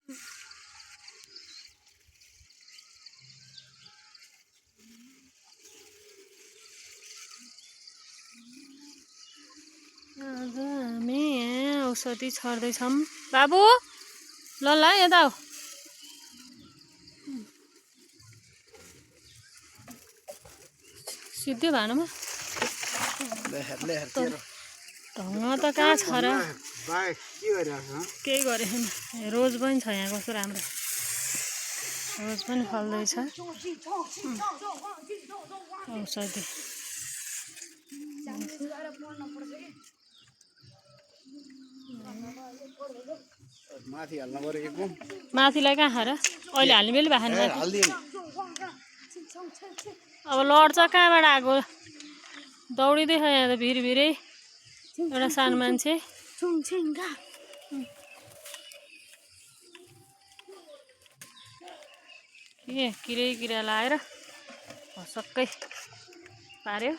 आज हामी यहाँ औषधि छर्दैछौँ। बाबु ल ल यता आऊ। सिधै भानुमा ढङ्ग त कहाँ छ र केही गरेन। रोज पनि छ यहाँ कस्तो राम्रो रोज पनि फल्दैछ औषधि। माथिलाई कहाँ खा र अहिले हाल्ने बेली भएन माथि। अब लड्छ कहाँबाट आएको दौडिँदैछ यहाँ त भिरभिरै एउटा सानो मान्छे। के किरै किरा लाएर हसक्कै पार्यो।